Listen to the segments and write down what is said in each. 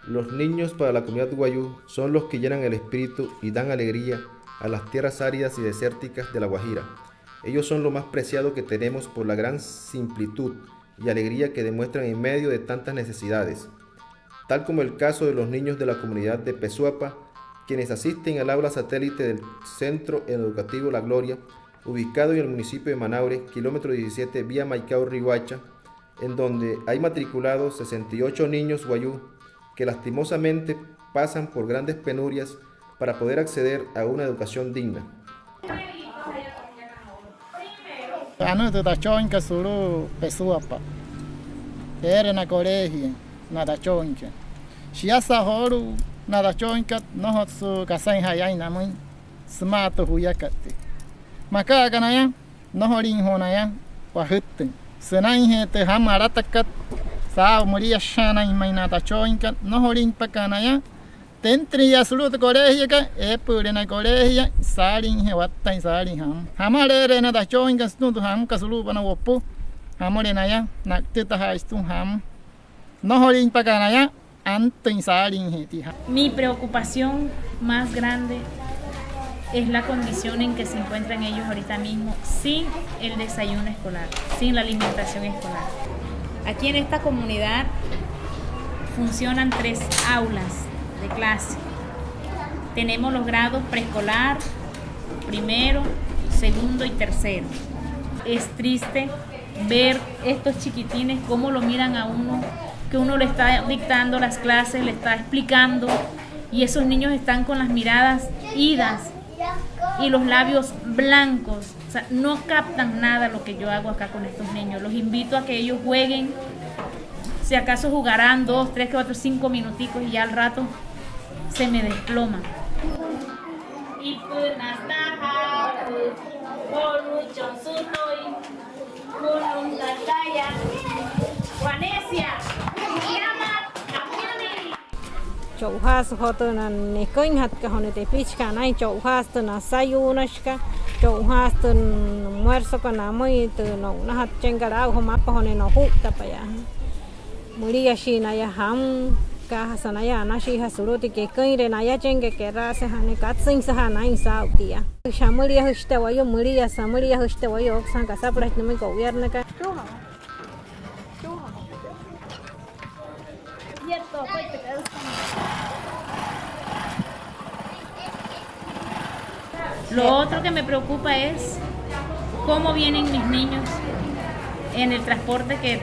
Los niños para la comunidad Wayuu son los que llenan el espíritu y dan alegría a las tierras áridas y desérticas de La Guajira. Ellos son lo más preciado que tenemos por la gran simplitud y alegría que demuestran en medio de tantas necesidades, tal como el caso de los niños de la comunidad de Pezuapa, quienes asisten al aula satélite del Centro Educativo La Gloria, ubicado en el municipio de Manaure, kilómetro 17, vía Maicao-Riohacha, en donde hay matriculados 68 niños Wayuu que lastimosamente pasan por grandes penurias para poder acceder a una educación digna. Anu tutachonka suru Pezuapa. Era na colegio, nada chonka. Shiasa horu nada chonka no su kasain hayai namun smato huyakate. Maka ganaya no horin honaya wahutten. Senain hete hamaratakat sa muria shana imainata chonka no horin pakanaya. Tentria sulu colegio ka pure na colegio sarin hewatta sarin ham hamare na da chonga stundu ham ka sulu bana wopu hamore na ya naktita ha stun ham no horin pakanaya antin sarin heti. Mi preocupación más grande es la condición en que se encuentran ellos ahorita mismo sin el desayuno escolar, sin la alimentación escolar. Aquí en esta comunidad funcionan 3 aulas de clase. Tenemos los grados preescolar, primero, segundo y tercero. Es triste ver estos chiquitines cómo lo miran a uno, que uno le está dictando las clases, le está explicando, y esos niños están con las miradas idas y los labios blancos. O sea, no captan nada lo que yo hago acá con estos niños. Los invito a que ellos jueguen. Si acaso jugarán 2, 3, 4, 5 minuticos y ya al rato se me desploma. Chouhas hotuna nekoin hat ka honete pichka nai chouhas na sayunashka chouhas almuerzo kana muy no na hat chengara ho mapa hone no hukta pa ya muria shina ya ham ka sanaya na shi hasuruti ke kaire na ya chenge ke rase hane katsin sa na isa utia shamuria hushte wayo muria samuria hushte wayo oksan ka sapra no me gobierno ka Lo otro que me preocupa es cómo vienen mis niños en el transporte que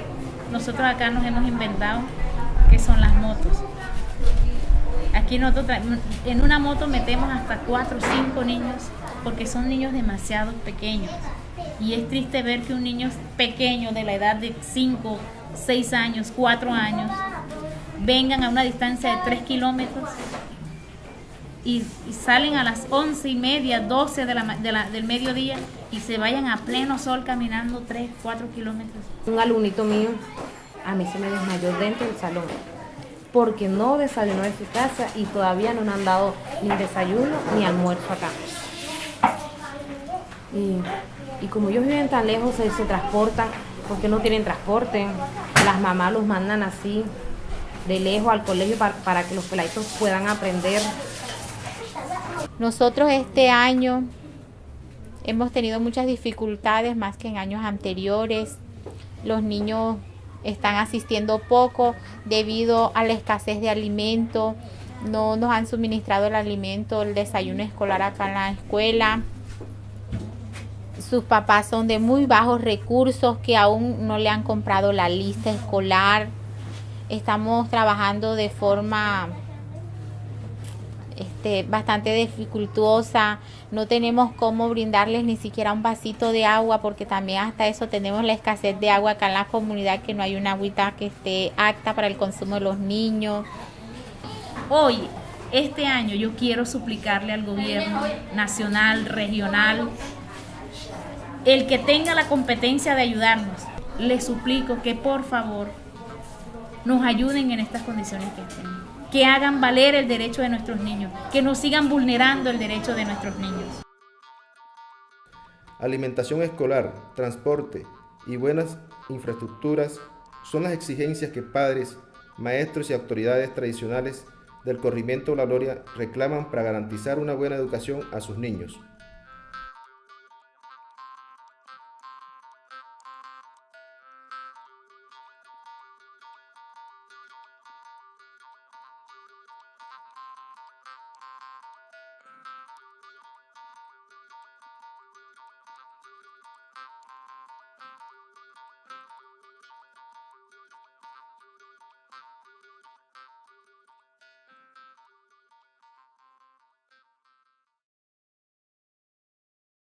nosotros acá nos hemos inventado, que son las motos. Aquí nosotros en una moto metemos hasta 4 o 5 niños porque son niños demasiado pequeños. Y es triste ver que un niño pequeño de la edad de 5, 6 años, 4 años, vengan a una distancia de 3 kilómetros y salen a las 11:30, 12 del mediodía y se vayan a pleno sol caminando 3, 4 kilómetros. Un alumnito mío a mí se me desmayó dentro del salón porque no desayunó en su casa y todavía no nos han dado ni desayuno ni almuerzo acá. Y como ellos viven tan lejos, se transportan porque no tienen transporte. Las mamás los mandan así de lejos al colegio para que los peladitos puedan aprender. Nosotros este año hemos tenido muchas dificultades más que en años anteriores. Los niños están asistiendo poco debido a la escasez de alimento. No nos han suministrado el alimento, el desayuno escolar acá en la escuela. Sus papás son de muy bajos recursos que aún no le han comprado la lista escolar. Estamos trabajando de forma bastante dificultosa. No tenemos cómo brindarles ni siquiera un vasito de agua porque también hasta eso tenemos la escasez de agua acá en la comunidad, que no hay una agüita que esté apta para el consumo de los niños. Hoy, este año, yo quiero suplicarle al gobierno nacional, regional, el que tenga la competencia de ayudarnos, les suplico que por favor nos ayuden en estas condiciones que estén, que hagan valer el derecho de nuestros niños, que no sigan vulnerando el derecho de nuestros niños. Alimentación escolar, transporte y buenas infraestructuras son las exigencias que padres, maestros y autoridades tradicionales del corregimiento La Gloria reclaman para garantizar una buena educación a sus niños.